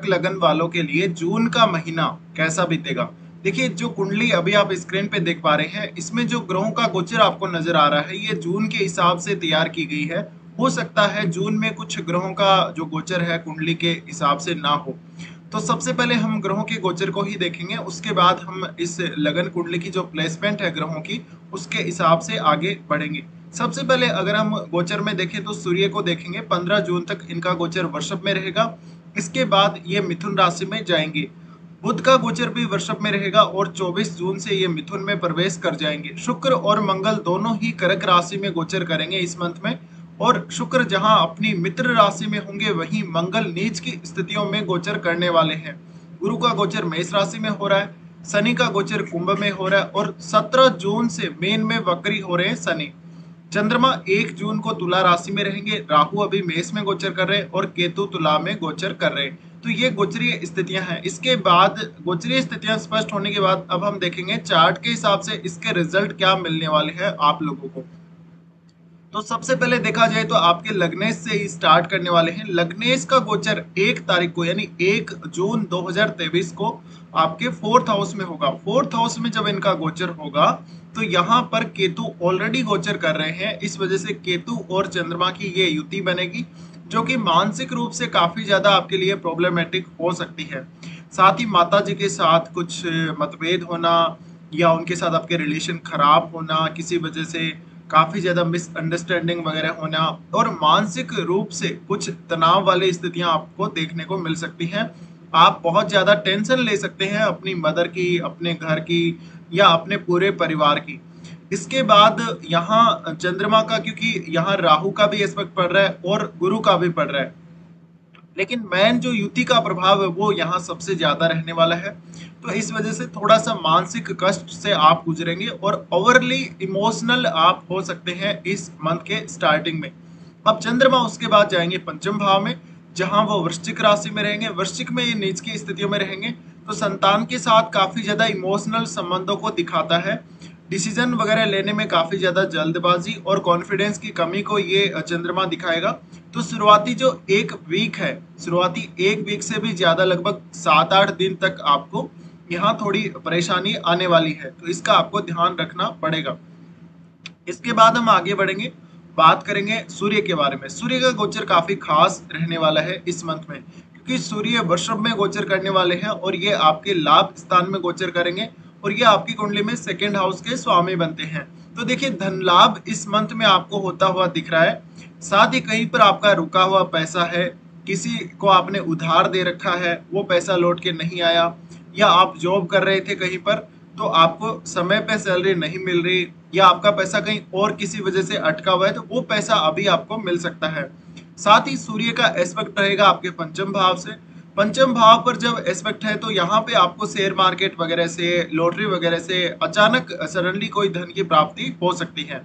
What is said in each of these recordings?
लगन वालों के लिए जून का महीना कैसा बीतेगा। देखिए, जो कुंडली अभी आप स्क्रीन पे देख पा रहे हैं, इसमें जो ग्रहों का गोचर आपको नजर आ रहा है, ये जून के हिसाब से तैयार की गई है। हो सकता है जून में कुछ ग्रहों का जो गोचर है कुंडली के हिसाब से ना हो। तो सबसे पहले हम ग्रहों के गोचर को ही देखेंगे, उसके बाद हम इस लगन कुंडली की जो प्लेसमेंट है ग्रहों की, उसके हिसाब से आगे बढ़ेंगे। सबसे पहले अगर हम गोचर में देखें तो सूर्य को देखेंगे, 15 जून तक इनका गोचर वृषभ में रहेगा। इसके बाद ये मिथुन राशि में जाएंगे। बुध का गोचर भी वृषभ में रहेगा और 24 जून से ये मिथुन में प्रवेश कर जाएंगे। शुक्र और मंगल दोनों ही कर्क राशि में गोचर करेंगे इस मंथ में। और शुक्र जहां अपनी मित्र राशि में होंगे, वहीं मंगल नीच की स्थितियों में गोचर करने वाले हैं। गुरु का गोचर मेष राशि में हो रहा है, शनि का गोचर कुंभ में हो रहा है और 17 जून से मीन में वक्री हो रहे हैं शनि। चंद्रमा 1 जून को तुला राशि में रहेंगे, राहु अभी मेष में गोचर कर रहे हैं और केतु तुला में गोचर कर रहे हैं। तो ये गोचरीय स्थितियां हैं। इसके बाद गोचरीय स्थितियां स्पष्ट होने के बाद अब हम देखेंगे चार्ट के हिसाब से इसके रिजल्ट क्या मिलने वाले हैं आप लोगों को। तो सबसे पहले देखा जाए तो आपके लग्नेश से ही स्टार्ट करने वाले हैं। लग्नेश का गोचर 1 तारीख को यानी 1 जून 2023 को आपके फोर्थ हाउस में होगा। फोर्थ हाउस में जब इनका गोचर होगा तो यहाँ पर केतु ऑलरेडी गोचर कर रहे हैं। इस वजह से केतु और चंद्रमा की ये युति बनेगी, जो कि मानसिक रूप से काफी ज्यादा आपके लिए प्रॉब्लमेटिक हो सकती है। साथ ही माता जी के साथ कुछ मतभेद होना या उनके साथ आपके रिलेशन खराब होना, किसी वजह से काफी ज्यादा मिसअंडरस्टैंडिंग वगैरह होना और मानसिक रूप से कुछ तनाव वाली स्थितियां आपको देखने को मिल सकती हैं। आप बहुत ज्यादा टेंशन ले सकते हैं अपनी मदर की, अपने घर की या अपने पूरे परिवार की। इसके बाद यहाँ चंद्रमा का, क्योंकि यहाँ राहु का भी एस्पेक्ट पड़ रहा है और गुरु का भी पड़ रहा है, लेकिन मैन जो युति का प्रभाव है वो यहाँ सबसे ज्यादा रहने वाला है। तो इस वजह से थोड़ा सा मानसिक कष्ट से आप गुजरेंगे और ओवरली इमोशनल आप हो सकते हैं इस मंथ के स्टार्टिंग में। अब चंद्रमा उसके बाद जाएंगे पंचम भाव में, जहां वो वृश्चिक राशि में रहेंगे। वृश्चिक में ये नीच की स्थितियों में रहेंगे, तो संतान के साथ काफी ज्यादा इमोशनल संबंधों को दिखाता है। डिसीजन वगैरह लेने में काफी ज्यादा जल्दबाजी और कॉन्फिडेंस की कमी को ये चंद्रमा दिखाएगा। तो शुरुआती जो एक वीक है, शुरुआती एक वीक से भी ज्यादा लगभग 7-8 दिन तक आपको यहाँ थोड़ी परेशानी आने वाली है, तो इसका आपको ध्यान रखना पड़ेगा। इसके बाद हम आगे बढ़ेंगे, बात करेंगे सूर्य के बारे में। सूर्य का गोचर काफी खास रहने वाला है इस मंथ में, क्योंकि सूर्य वृषभ में गोचर करने वाले हैं और ये आपके लाभ स्थान में गोचर करेंगे और ये आपकी कुंडली में सेकंड हाउस के स्वामी बनते हैं। तो देखिए, धन लाभ इस मंथ में आपको होता हुआ दिख रहा है। साथ ही कहीं पर आपका रुका हुआ पैसा है, किसी को आपने उधार दे रखा है, वो पैसा लौट के नहीं आया, या आप जॉब कर रहे थे कहीं पर तो आपको समय पे सैलरी नहीं मिल रही, या आपका पैसा कहीं और किसी वजह से अटका हुआ है, तो वो पैसा अभी आपको मिल सकता है। साथ ही सूर्य का एस्पेक्ट रहेगा आपके पंचम भाव से। पंचम भाव पर जब एस्पेक्ट है तो यहाँ पे आपको शेयर मार्केट वगैरह से, लॉटरी वगैरह से अचानक सडनली कोई धन की प्राप्ति हो सकती है।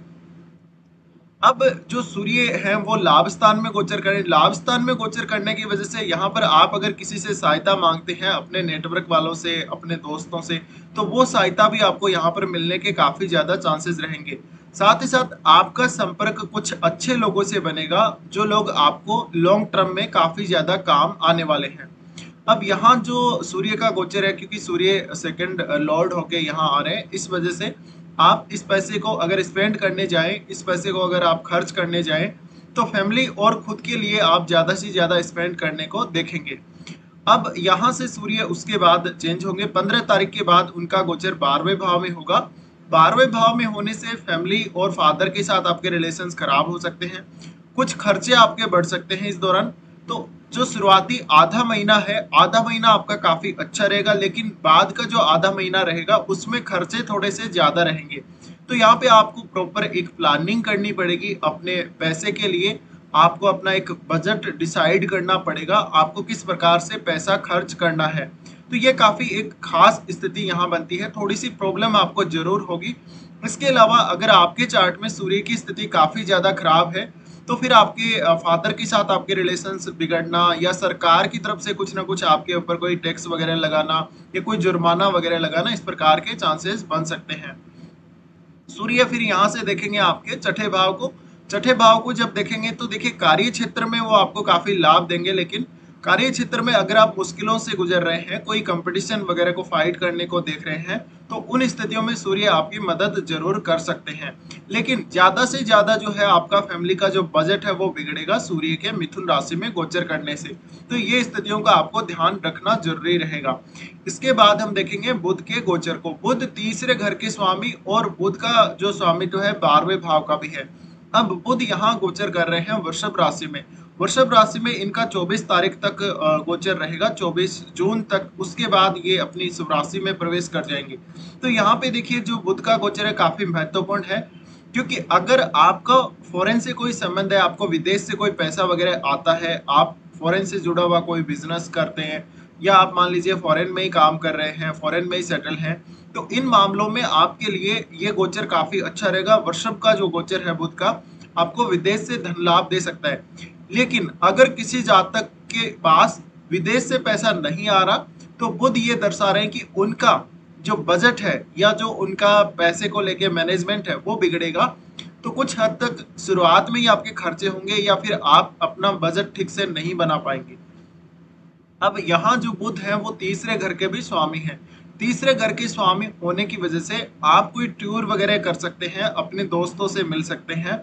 अब जो सूर्य है वो लाभ स्थान में गोचर करें, लाभ स्थान में गोचर करने की वजह से यहाँ पर आप अगर किसी से सहायता मांगते हैं, अपने नेटवर्क वालों से, अपने दोस्तों से, तो वो सहायता भी आपको यहाँ पर मिलने के काफी ज्यादा चांसेस रहेंगे। साथ ही साथ आपका संपर्क कुछ अच्छे लोगों से बनेगा, जो लोग आपको लॉन्ग टर्म में काफी ज्यादा काम आने वाले हैं। अब यहाँ जो सूर्य का गोचर है, क्योंकि सूर्य सेकंड लॉर्ड होके यहाँ आ रहे हैं, इस वजह से आप इस पैसे को अगर स्पेंड करने जाएं, इस पैसे को अगर आप खर्च करने जाएं, तो फैमिली और खुद के लिए आप ज्यादा से ज्यादा स्पेंड करने को देखेंगे। अब यहाँ से सूर्य उसके बाद चेंज होंगे, 15 तारीख के बाद उनका गोचर 12वें भाव में होगा। 12वें भाव में होने से फैमिली और फादर के साथ आपके रिलेशंस खराब हो सकते हैं, कुछ खर्चे आपके बढ़ सकते हैं इस दौरान। तो जो शुरुआती आधा महीना है, आधा महीना आपका काफी अच्छा रहेगा, लेकिन बाद का जो आधा महीना रहेगा उसमें खर्चे थोड़े से ज्यादा रहेंगे। तो यहाँ पे आपको प्रॉपर एक प्लानिंग करनी पड़ेगी अपने पैसे के लिए। आपको अपना एक बजट डिसाइड करना पड़ेगा, आपको किस प्रकार से पैसा खर्च करना है। तो ये काफी एक खास स्थिति यहाँ बनती है, थोड़ी सी प्रॉब्लम आपको जरूर होगी। इसके अलावा अगर आपके चार्ट में सूर्य की स्थिति काफी ज्यादा खराब है, तो फिर आपके फादर के साथ आपके रिलेशंस बिगड़ना, या सरकार की तरफ से कुछ ना कुछ आपके ऊपर कोई टैक्स वगैरह लगाना या कोई जुर्माना वगैरह लगाना, इस प्रकार के चांसेस बन सकते हैं। सूर्य फिर यहाँ से देखेंगे आपके छठे भाव को। छठे भाव को जब देखेंगे तो देखिए, कार्य क्षेत्र में वो आपको काफी लाभ देंगे, लेकिन कार्य क्षेत्र में अगर आप मुश्किलों से गुजर रहे हैं, कोई कंपटीशन वगैरह को फाइट करने को देख रहे हैं, तो उन स्थितियों में सूर्य आपकी मदद जरूर कर सकते हैं। लेकिन ज्यादा से ज्यादा जो है आपका फैमिली का जो बजट है वो बिगड़ेगा सूर्य के मिथुन राशि में गोचर करने से। तो ये स्थितियों का आपको ध्यान रखना जरूरी रहेगा। इसके बाद हम देखेंगे बुध के गोचर को। बुध तीसरे घर के स्वामी और बुध का जो स्वामित्व है 12वें भाव का भी है। अब बुध यहाँ गोचर कर रहे हैं वृषभ राशि में। वृषभ राशि में इनका 24 तारीख तक गोचर रहेगा, 24 जून तक। उसके बाद ये अपनी इस राशि में प्रवेश कर जाएंगे। तो यहाँ पे देखिए जो बुध का गोचर है काफी महत्वपूर्ण है, क्योंकि अगर आपका फॉरेन से कोई संबंध है, आपको विदेश से कोई पैसा वगैरह आता है, आप फॉरेन से जुड़ा हुआ कोई बिजनेस करते हैं, या आप मान लीजिए फॉरेन में ही काम कर रहे हैं, फॉरेन में ही सेटल हैं, तो इन मामलों में आपके लिए ये गोचर काफी अच्छा रहेगा। वृषभ का जो गोचर है बुध का आपको विदेश से धन लाभ दे सकता है। लेकिन अगर किसी जातक के पास विदेश से पैसा नहीं आ रहा, तो बुध ये दर्शा रहे हैं कि उनका जो बजट है या जो उनका पैसे को लेके मैनेजमेंट है वो बिगड़ेगा। तो कुछ हद तक शुरुआत में ही आपके खर्चे होंगे, या फिर आप अपना बजट ठीक से नहीं बना पाएंगे। अब यहाँ जो बुध है वो तीसरे घर के भी स्वामी हैं। तीसरे घर के स्वामी होने की वजह से आप कोई टूर वगैरह कर सकते हैं, अपने दोस्तों से मिल सकते हैं,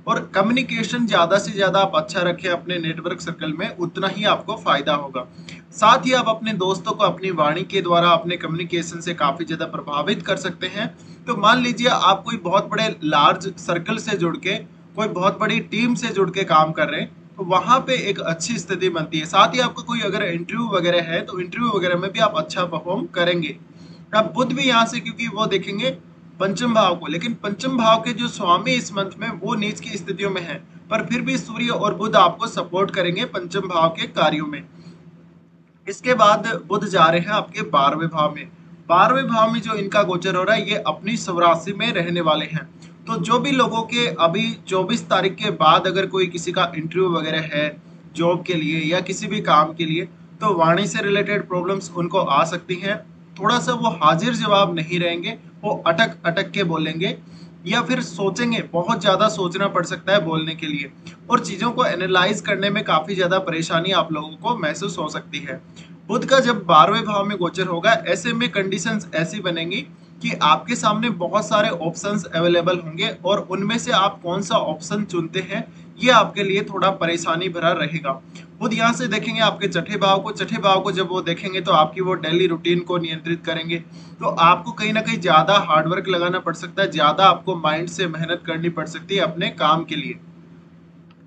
और कम्युनिकेशन ज्यादा से ज्यादा आप अच्छा रखें अपने नेटवर्क सर्कल में, उतना ही आपको फायदा होगा। साथ ही आप अपने दोस्तों को अपनी वाणी के द्वारा अपने कम्युनिकेशन से काफी ज्यादा प्रभावित कर सकते हैं। तो मान लीजिए आप कोई बहुत बड़े लार्ज सर्कल से जुड़ के, कोई बहुत बड़ी टीम से जुड़ के काम कर रहे हैं, तो वहां पे एक अच्छी स्थिति बनती है। साथ ही आपका कोई अगर इंटरव्यू वगैरह है, तो इंटरव्यू वगैरह में भी आप अच्छा परफॉर्म करेंगे। अब बुध भी यहाँ से, क्योंकि वो देखेंगे पंचम भाव को, लेकिन पंचम भाव के जो स्वामी इस मंथ में वो नीच की स्थितियों में है, पर फिर भी सूर्य और बुध आपको सपोर्ट करेंगे पंचम भाव के कार्यों में। इसके बाद बुध जा रहे हैं आपके 12वें भाव में। 12वें भाव में जो इनका गोचर हो रहा है, ये अपनी स्वराशि में रहने वाले हैं। तो जो भी लोगों के अभी 24 तारीख के बाद अगर कोई किसी का इंटरव्यू वगैरह है जॉब के लिए या किसी भी काम के लिए, तो वाणी से रिलेटेड प्रॉब्लम्स उनको आ सकती हैं। थोड़ा सा वो हाजिर जवाब नहीं रहेंगे, वो अटक अटक के बोलेंगे, या फिर सोचेंगे, बहुत ज्यादा सोचना पड़ सकता है बोलने के लिए, और चीजों को एनालाइज करने में काफी ज्यादा परेशानी आप लोगों को महसूस हो सकती है। बुध का जब 12वें भाव में गोचर होगा, ऐसे में कंडीशंस ऐसी बनेंगी कि आपके सामने बहुत सारे ऑप्शंस अवेलेबल होंगे, और उनमें से आप कौन सा ऑप्शन चुनते हैं ये आपके लिए थोड़ा परेशानी भरा रहेगा। खुद यहाँ से देखेंगे आपके छठे भाव को। छठे भाव को जब वो देखेंगे तो आपकी वो डेली रूटीन को नियंत्रित करेंगे, तो आपको कहीं ना कहीं ज्यादा हार्डवर्क लगाना पड़ सकता है, ज्यादा आपको माइंड से मेहनत करनी पड़ सकती है अपने काम के लिए।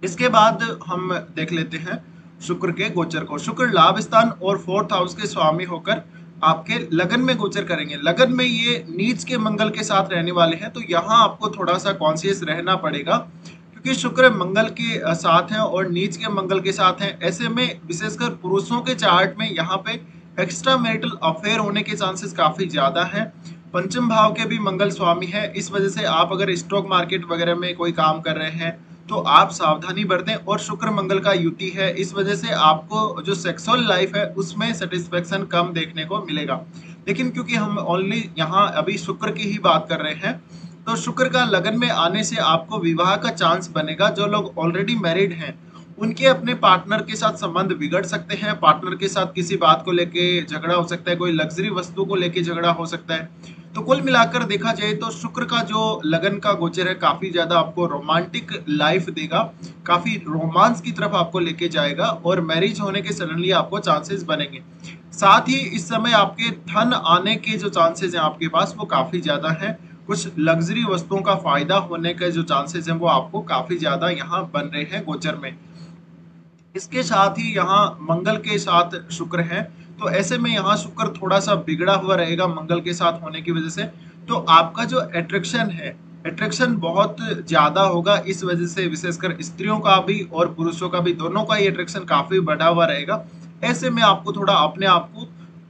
इसके बाद हम देख लेते हैं शुक्र के गोचर को। शुक्र लाभ स्थान और 4th हाउस के स्वामी होकर आपके लगन में गोचर करेंगे। लगन में ये नीच के मंगल के साथ रहने वाले हैं, तो यहाँ आपको थोड़ा सा कॉन्शियस रहना पड़ेगा, क्योंकि शुक्र मंगल के साथ हैं और नीच के मंगल के साथ हैं। ऐसे में विशेषकर पुरुषों के चार्ट में यहाँ पे एक्स्ट्रा मैरिटल अफेयर होने के चांसेस काफी ज्यादा हैं। पंचम भाव के भी मंगल स्वामी है, इस वजह से आप अगर स्टॉक मार्केट वगैरह में कोई काम कर रहे हैं तो आप सावधानी बरतें। और शुक्र मंगल का युति है, इस वजह से आपको जो सेक्सुअल लाइफ है उसमें सेटिस्फेक्शन कम देखने को मिलेगा। लेकिन क्योंकि हम ओनली यहाँ अभी शुक्र की ही बात कर रहे हैं, तो शुक्र का लगन में आने से आपको विवाह का चांस बनेगा। जो लोग ऑलरेडी मैरिड हैं उनके अपने पार्टनर के साथ संबंध बिगड़ सकते हैं, पार्टनर के साथ किसी बात को लेके झगड़ा हो सकता है, कोई लग्जरी वस्तु को लेके झगड़ा हो सकता है। तो कुल मिलाकर देखा जाए तो शुक्र का जो लगन का गोचर है काफी ज्यादा आपको रोमांटिक लाइफ देगा, काफी रोमांस की तरफ आपको लेके जाएगा, और मैरिज होने के सडनली आपको चांसेस बनेंगे। साथ ही इस समय आपके धन आने के जो चांसेस हैं आपके पास वो काफी ज्यादा है। कुछ लग्जरी वस्तुओं का फायदा होने के जो चांसेस हैं वो आपको काफी ज्यादा यहाँ बन रहे हैं गोचर में। इसके साथ ही यहाँ मंगल के साथ शुक्र है, तो ऐसे में यहाँ शुक्र थोड़ा सा बिगड़ा हुआ रहेगा मंगल के साथ होने की वजह से। तो आपका जो अट्रैक्शन है, अट्रैक्शन बहुत ज्यादा होगा। इस वजह से विशेषकर स्त्रियों का भी और पुरुषों का भी, दोनों का ही अट्रैक्शन काफी बढ़ा हुआ रहेगा। ऐसे में आपको थोड़ा अपने आप को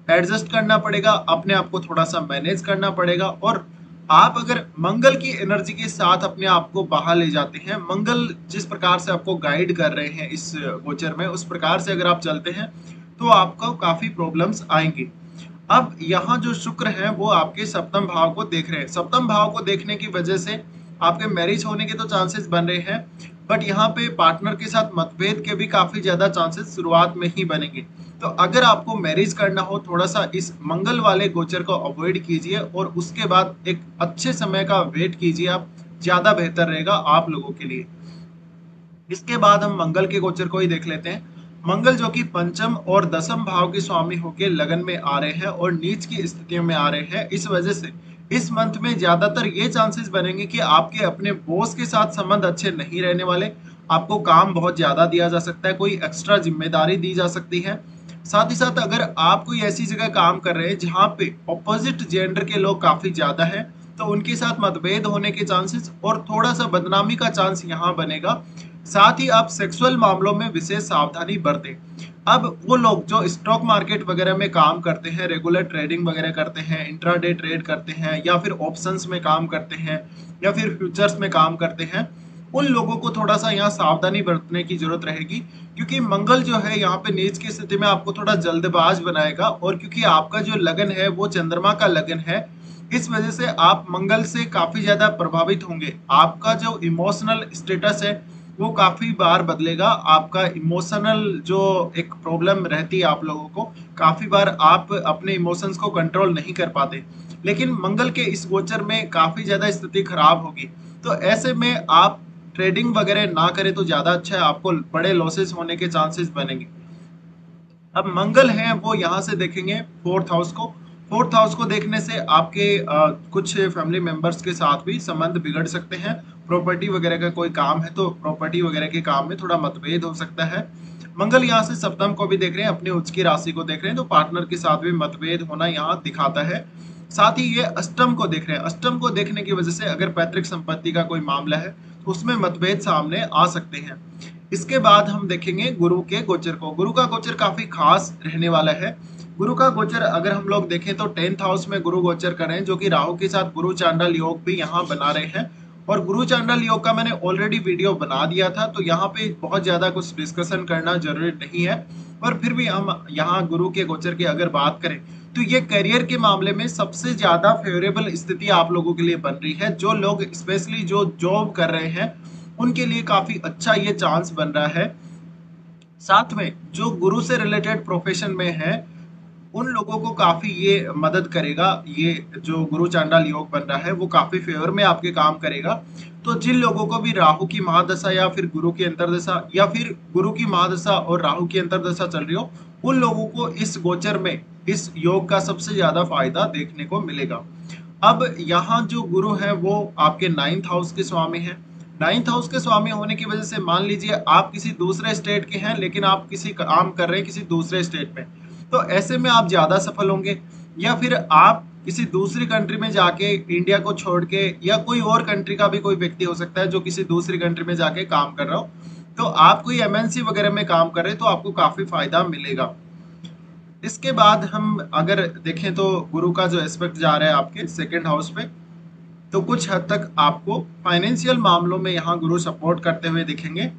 एडजस्ट करना पड़ेगा, अपने आप को थोड़ा सा मैनेज करना पड़ेगा। और आप अगर मंगल की एनर्जी के साथ अपने आप को बाहर ले जाते हैं, मंगल जिस प्रकार से आपको गाइड कर रहे हैं इस गोचर में, उस प्रकार से अगर आप चलते हैं तो आपको काफी प्रॉब्लम्स आएंगी। अब यहाँ जो शुक्र है वो आपके सप्तम भाव को देख रहे हैं। सप्तम भाव को देखने की वजह से आपके मैरिज होने के तो चांसेस बन रहे हैं, बट यहाँ पे पार्टनर के साथ मतभेद के भी काफी ज्यादा चांसेस शुरुआत में ही बनेंगे। तो अगर आपको मैरिज करना हो, थोड़ा सा इस मंगल वाले गोचर को अवॉइड कीजिए और उसके बाद एक अच्छे समय का वेट कीजिए आप, ज्यादा बेहतर रहेगा आप लोगों के लिए। इसके बाद हम मंगल के गोचर को ही देख लेते हैं। मंगल जो कि पंचम और दसम भाव के स्वामी होके लगन में आ रहे हैं और नीच की स्थितियों में आ रहे हैं, इस वजह से इस मंथ में ज्यादातर ये चांसेस बनेंगे कि आपके अपने बॉस के साथ संबंध अच्छे नहीं रहने वाले। आपको काम बहुत ज्यादा दिया जा सकता है, कोई एक्स्ट्रा जिम्मेदारी दी जा सकती है। साथ ही साथ अगर आप कोई ऐसी जगह काम कर रहे हैं जहाँ पे ऑपोजिट जेंडर के लोग काफी ज्यादा हैं, तो उनके साथ मतभेद होने के चांसेस और थोड़ा सा बदनामी का चांस यहाँ बनेगा। साथ ही आप सेक्सुअल मामलों में विशेष सावधानी बरतें। अब वो लोग जो स्टॉक मार्केट वगैरह में काम करते हैं, रेगुलर ट्रेडिंग वगैरह करते हैं, इंट्राडे ट्रेड करते हैं, या फिर ऑप्शंस में काम करते हैं, या फिर फ्यूचर्स में काम करते हैं, उन लोगों को थोड़ा सा यहाँ सावधानी बरतने की जरूरत रहेगी। क्योंकि मंगल जो है यहाँ पे नीच की स्थिति में आपको थोड़ा जल्दबाज बनाएगा, और क्योंकि आपका जो लगन है वो चंद्रमा का लगन है, इस वजह से आप मंगल से काफी ज्यादा प्रभावित होंगे। आपका जो इमोशनल स्टेटस है वो काफी बार बदलेगा। आपका इमोशनल जो एक प्रॉब्लम रहती है आप लोगों को, काफी बार आप अपने इमोशंस को कंट्रोल नहीं कर पाते, लेकिन मंगल के इस गोचर में काफी ज्यादा स्थिति खराब होगी। तो ऐसे में आप ट्रेडिंग वगैरह ना करें तो ज्यादा अच्छा है, आपको बड़े लॉसेस होने के चांसेस बनेंगे। अब मंगल है वो यहाँ से देखेंगे फोर्थ हाउस को। फोर्थ हाउस को देखने से आपके कुछ फैमिली मेंबर्स के साथ भी संबंध बिगड़ सकते हैं। प्रॉपर्टी वगैरह का कोई काम है तो प्रॉपर्टी वगैरह के काम में थोड़ा मतभेद हो सकता है। मंगल यहाँ से सप्तम को भी देख रहे हैं, अपनी उच्च की राशि को देख रहे हैं, तो पार्टनर के साथ भी मतभेद होना यहाँ दिखाता है। साथ ही ये अष्टम को देख रहे हैं, अष्टम को देखने की वजह से अगर पैतृक संपत्ति का कोई मामला है तो उसमें मतभेद सामने आ सकते हैं। इसके बाद हम देखेंगे गुरु के गोचर को। गुरु का गोचर काफी खास रहने वाला है। गुरु का गोचर अगर हम लोग देखें तो 10th हाउस में गुरु गोचर कर रहे हैं, जो कि राहु के साथ गुरु चांडाल योग भी यहाँ बना रहे हैं। और गुरु चांडाल योग का मैंने ऑलरेडी वीडियो बना दिया था, तो यहाँ पे बहुत ज्यादा कुछ डिस्कशन करना जरूरी नहीं है। और फिर भी हम यहाँ गुरु के गोचर की अगर बात करें तो ये करियर के मामले में सबसे ज्यादा फेवरेबल स्थिति आप लोगों के लिए बन रही है। जो लोग स्पेशली जो जॉब कर रहे हैं उनके लिए काफी अच्छा ये चांस बन रहा है। साथ में जो गुरु से रिलेटेड प्रोफेशन में है उन लोगों को काफी ये मदद करेगा। ये जो गुरु चांडाल योग बन रहा है वो काफी फेवर में आपके काम करेगा। तो जिन लोगों को भी राहु की महादशा या फिर गुरु की अंतर्दशा या फिर गुरु की महादशा और राहु की अंतर्दशा चल रही हो, उन लोगों को इस गोचर में इस योग का सबसे ज्यादा फायदा देखने को मिलेगा। अब यहाँ जो गुरु है वो आपके 9th हाउस के स्वामी हैं। 9th हाउस के स्वामी होने की वजह से मान लीजिए आप किसी दूसरे स्टेट के हैं, लेकिन आप किसी काम कर रहे हैं किसी दूसरे स्टेट में, तो ऐसे में आप ज्यादा सफल होंगे। या फिर आप किसी दूसरी कंट्री में जाके इंडिया को छोड़ के, या कोई और कंट्री का भी कोई व्यक्ति हो सकता है जो किसी दूसरी कंट्री में जाके काम कर रहा हो, तो आप कोई एमएनसी वगैरह में काम कर रहे हैं तो आपको काफी फायदा मिलेगा। इसके बाद हम अगर देखें तो गुरु का जो एस्पेक्ट जा रहा है आपके 2nd हाउस पे, तो कुछ हद तक आपको फाइनेंशियल मामलों में यहाँ गुरु सपोर्ट करते हुए दिखेंगे।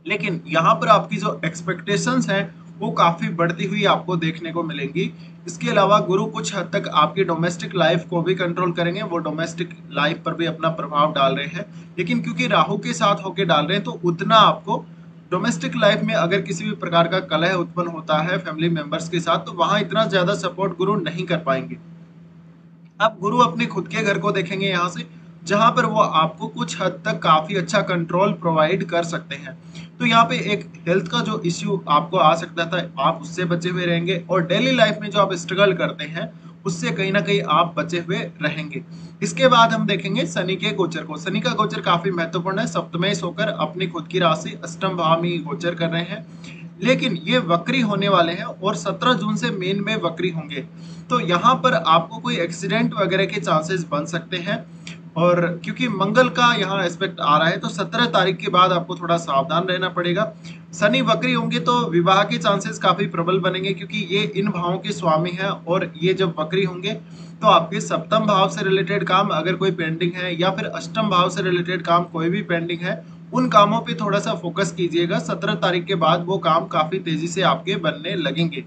लेकिन यहाँ पर आपकी जो एक्सपेक्टेशंस हैं वो काफी बढ़ती हुई आपको देखने को मिलेंगी। इसके अलावा गुरु कुछ हद तक आपकी डोमेस्टिक लाइफ को भी कंट्रोल करेंगे, वो डोमेस्टिक लाइफ पर भी अपना प्रभाव डाल रहे हैं। लेकिन क्योंकि राहु के साथ होके डाल रहे हैं तो उतना आपको डोमेस्टिक लाइफ में अगर किसी भी प्रकार का कलह उत्पन्न होता है फैमिली मेंबर्स के साथ, तो वहां इतना ज्यादा सपोर्ट गुरु नहीं कर पाएंगे। अब गुरु अपने खुद के घर को देखेंगे यहाँ से, जहां पर वो आपको कुछ हद तक काफी अच्छा कंट्रोल प्रोवाइड कर सकते हैं। तो यहाँ पे एक हेल्थ का जो इश्यू आपको आ सकता था, आप उससे बचे हुए रहेंगे, और डेली लाइफ में जो आप स्ट्रगल करते हैं उससे कहीं ना कहीं आप बचे हुए रहेंगे। इसके बाद हम देखेंगे शनि के गोचर को। शनि का गोचर काफी महत्वपूर्ण है। सप्तमेश होकर अपनी खुद की राशि अष्टम भाव में गोचर कर रहे हैं, लेकिन ये वक्री होने वाले हैं और 17 जून से मीन में वक्री होंगे। तो यहाँ पर आपको कोई एक्सीडेंट वगैरह के चांसेस बन सकते हैं। और क्योंकि मंगल का यहाँ एस्पेक्ट आ रहा है तो 17 तारीख के बाद आपको थोड़ा सावधान रहना पड़ेगा। शनि वक्री होंगे तो विवाह के चांसेस काफी प्रबल बनेंगे, क्योंकि ये इन भावों के स्वामी हैं, और ये जब वक्री होंगे तो आपके सप्तम भाव से रिलेटेड काम अगर कोई पेंडिंग है, या फिर अष्टम भाव से रिलेटेड काम कोई भी पेंडिंग है, उन कामों पे थोड़ा सा फोकस कीजिएगा। 17 तारीख के बाद वो काम काफी तेजी से आपके बनने लगेंगे।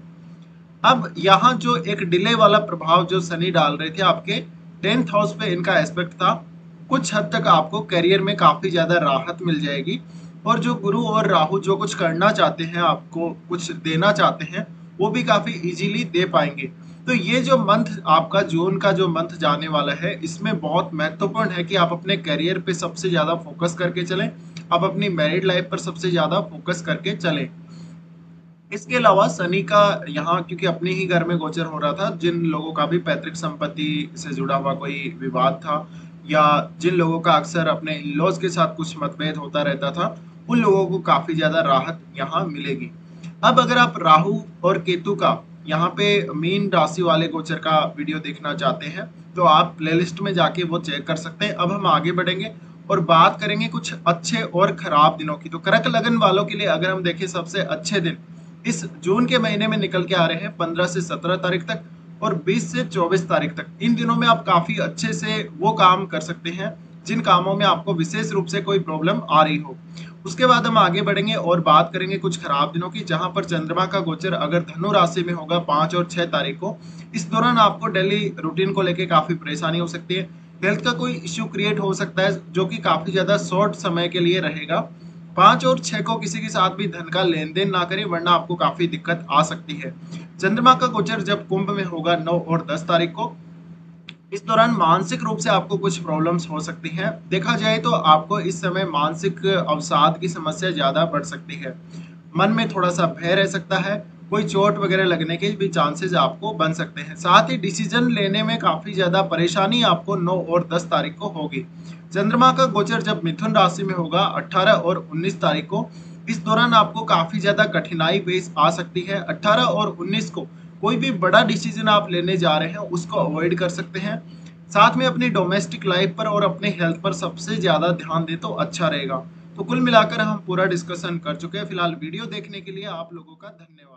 अब यहाँ जो एक डिले वाला प्रभाव जो शनि डाल रहे थे आपके 10th हाउस पे, इनका एस्पेक्ट था कुछ हद तक आपको करियर में काफी ज्यादा राहत मिल जाएगी। और जो गुरु और राहु जो कुछ करना चाहते हैं, आपको कुछ देना चाहते हैं, वो भी काफी इजीली दे पाएंगे। तो ये जो मंथ आपका जून का जो मंथ जाने वाला है, इसमें बहुत महत्वपूर्ण है कि आप अपने करियर पे सबसे ज्यादा फोकस करके चलें, आप अपनी मैरिड लाइफ पर सबसे ज्यादा फोकस करके चलें। इसके अलावा शनि का यहाँ क्योंकि अपने ही घर में गोचर हो रहा था, जिन लोगों का भी पैतृक संपत्ति से जुड़ा हुआ कोई विवाद था, या जिन लोगों का अक्सर अपने इन-लॉज के साथ कुछ मतभेद होता रहता था, उन लोगों को काफी ज्यादा राहत यहाँ मिलेगी। अब अगर आप राहु और केतु का यहाँ पे मीन राशि वाले गोचर का वीडियो देखना चाहते हैं, तो आप प्लेलिस्ट में जाके वो चेक कर सकते हैं। अब हम आगे बढ़ेंगे और बात करेंगे कुछ अच्छे और खराब दिनों की। तो कर्क लगन वालों के लिए अगर हम देखें, सबसे अच्छे दिन इस जून के महीने में निकल के आ रहे हैं 15 से 17 तारीख तक और 20 से 24 तारीख तक। इन दिनों में आप काफी अच्छे से वो काम कर सकते हैं जिन कामों में आपको विशेष रूप से कोई प्रॉब्लम आ रही हो। उसके बाद हम आगे बढ़ेंगे और बात करेंगे कुछ खराब दिनों की, जहां पर चंद्रमा का गोचर अगर धनु राशि में होगा 5 और 6 तारीख को। इस दौरान आपको डेली रूटीन को लेके काफी परेशानी हो सकती है। हेल्थ का कोई इश्यू क्रिएट हो सकता है जो कि काफी ज्यादा शॉर्ट समय के लिए रहेगा। 5 और 6 को किसी के साथ भी धन का लेन देन ना करें, वरना आपको काफी दिक्कत आ सकती है। चंद्रमा का गोचर जब कुंभ में होगा 9 और 10 तारीख को, इस दौरान मानसिक रूप से आपको कुछ प्रॉब्लम्स हो सकती हैं। देखा जाए तो आपको इस समय मानसिक अवसाद की समस्या ज्यादा बढ़ सकती है। मन में थोड़ा सा भय रह सकता है, कोई चोट वगैरह लगने के भी चांसेस आपको बन सकते हैं। साथ ही डिसीजन लेने में काफी ज्यादा परेशानी आपको 9 और 10 तारीख को होगी। चंद्रमा का गोचर जब मिथुन राशि में होगा 18 और 19 तारीख को, इस दौरान आपको काफी ज्यादा कठिनाई पेश आ सकती है। 18 और 19 को कोई भी बड़ा डिसीजन आप लेने जा रहे हैं उसको अवॉइड कर सकते हैं। साथ में अपनी डोमेस्टिक लाइफ पर और अपने हेल्थ पर सबसे ज्यादा ध्यान दे तो अच्छा रहेगा। तो कुल मिलाकर हम पूरा डिस्कशन कर चुके हैं। फिलहाल वीडियो देखने के लिए आप लोगों का धन्यवाद।